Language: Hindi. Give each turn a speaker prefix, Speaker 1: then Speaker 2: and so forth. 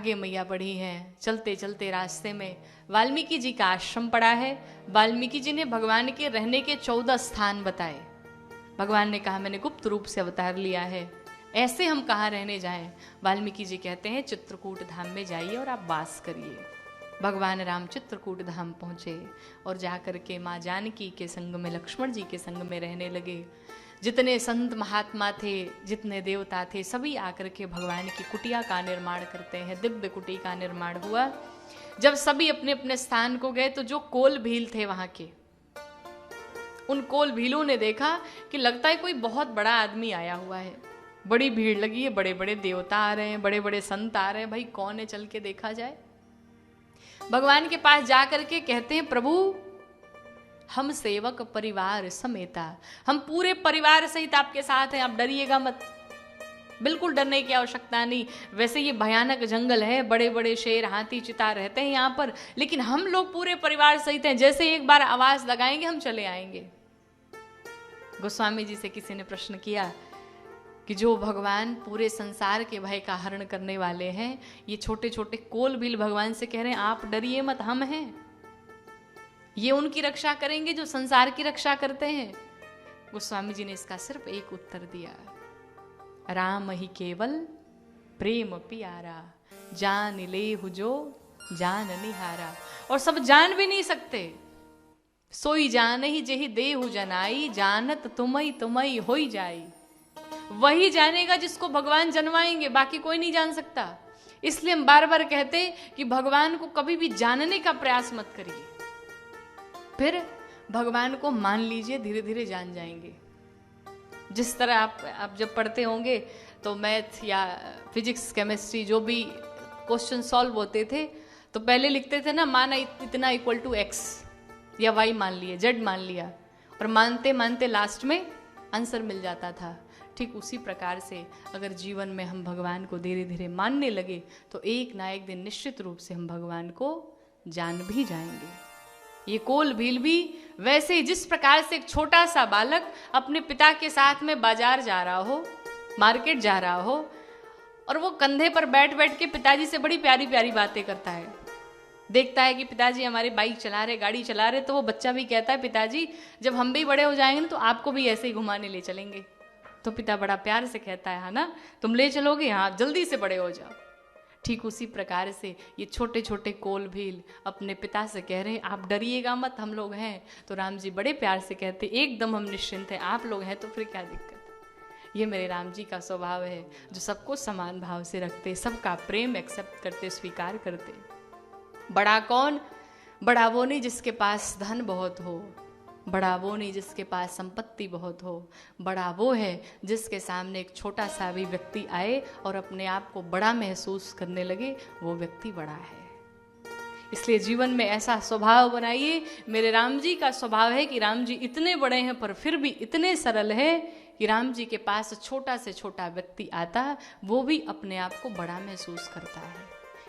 Speaker 1: आगे मैया बढ़ी हैं। चलते चलते रास्ते में वाल्मीकि जी का आश्रम पड़ा है। वाल्मीकि जी ने भगवान के रहने के 14 स्थान बताए। भगवान ने कहा मैंने गुप्त रूप से अवतार लिया है, ऐसे हम कहाँ रहने जाएं। वाल्मीकि जी कहते हैं चित्रकूट धाम में जाइए और आप वास करिए। भगवान राम चित्रकूट धाम पहुंचे और जाकर के माँ जानकी के संग में, लक्ष्मण जी के संग में रहने लगे। जितने संत महात्मा थे, जितने देवता थे, सभी आकर के भगवान की कुटिया का निर्माण करते हैं। दिव्य कुटी का निर्माण हुआ। जब सभी अपने अपने स्थान को गए तो जो कोल भील थे वहां के, उन कोल भीलों ने देखा कि लगता है कोई बहुत बड़ा आदमी आया हुआ है, बड़ी भीड़ लगी है, बड़े बड़े देवता आ रहे हैं, बड़े बड़े संत आ रहे हैं, भाई कौन है, चल के देखा जाए। भगवान के पास जाकर के कहते हैं प्रभु हम सेवक परिवार समेता, हम पूरे परिवार सहित आपके साथ हैं, आप डरिएगा मत, बिल्कुल डरने की आवश्यकता नहीं। वैसे ये भयानक जंगल है, बड़े बड़े शेर हाथी चिता रहते हैं यहाँ पर, लेकिन हम लोग पूरे परिवार सहित हैं, जैसे एक बार आवाज लगाएंगे हम चले आएंगे। गोस्वामी जी से किसी ने प्रश्न किया कि जो भगवान पूरे संसार के भय का हरण करने वाले हैं, ये छोटे छोटे कोल भील भगवान से कह रहे हैं आप डरिए मत, हम हैं, ये उनकी रक्षा करेंगे जो संसार की रक्षा करते हैं। गोस्वामी जी ने इसका सिर्फ एक उत्तर दिया, राम ही केवल प्रेम प्यारा, जान ले हुजो जान निहारा। और सब जान भी नहीं सकते, सोई जान ही जेहि देहु जनाई, जानत तुमई तुमई होई जाई। वही जानेगा जिसको भगवान जनवाएंगे, बाकी कोई नहीं जान सकता। इसलिए हम बार बार कहते कि भगवान को कभी भी जानने का प्रयास मत करिए, फिर भगवान को मान लीजिए, धीरे धीरे जान जाएंगे। जिस तरह आप जब पढ़ते होंगे तो मैथ या फिजिक्स केमिस्ट्री जो भी क्वेश्चन सॉल्व होते थे तो पहले लिखते थे ना, माना इतना इक्वल टू एक्स या वाई मान लिया, जेड मान लिया, और मानते मानते लास्ट में आंसर मिल जाता था। ठीक उसी प्रकार से अगर जीवन में हम भगवान को धीरे धीरे मानने लगे तो एक ना एक दिन निश्चित रूप से हम भगवान को जान भी जाएंगे। ये कोल भील भी वैसे ही, जिस प्रकार से एक छोटा सा बालक अपने पिता के साथ में बाजार जा रहा हो, मार्केट जा रहा हो, और वो कंधे पर बैठ बैठ के पिताजी से बड़ी प्यारी प्यारी बातें करता है, देखता है कि पिताजी हमारे बाइक चला रहे, गाड़ी चला रहे, तो वो बच्चा भी कहता है पिताजी जब हम भी बड़े हो जाएंगे ना तो आपको भी ऐसे ही घुमाने ले चलेंगे। तो पिता बड़ा प्यार से कहता है ना, तुम ले चलोगे, हाँ जल्दी से बड़े हो जाओ। ठीक उसी प्रकार से ये छोटे छोटे कोल भील अपने पिता से कह रहे हैं आप डरिएगा मत, हम लोग हैं। तो राम जी बड़े प्यार से कहते एकदम हम निश्चिंत हैं, आप लोग हैं तो फिर क्या दिक्कत। ये मेरे राम जी का स्वभाव है, जो सबको समान भाव से रखते, सबका प्रेम एक्सेप्ट करते, स्वीकार करते। बड़ा कौन? बड़ा वो नहीं जिसके पास धन बहुत हो, बड़ा वो नहीं जिसके पास संपत्ति बहुत हो, बड़ा वो है जिसके सामने एक छोटा सा भी व्यक्ति आए और अपने आप को बड़ा महसूस करने लगे, वो व्यक्ति बड़ा है। इसलिए जीवन में ऐसा स्वभाव बनाइए। मेरे राम जी का स्वभाव है कि राम जी इतने बड़े हैं पर फिर भी इतने सरल है कि राम जी के पास छोटा से छोटा व्यक्ति आता, वो भी अपने आप को बड़ा महसूस करता है।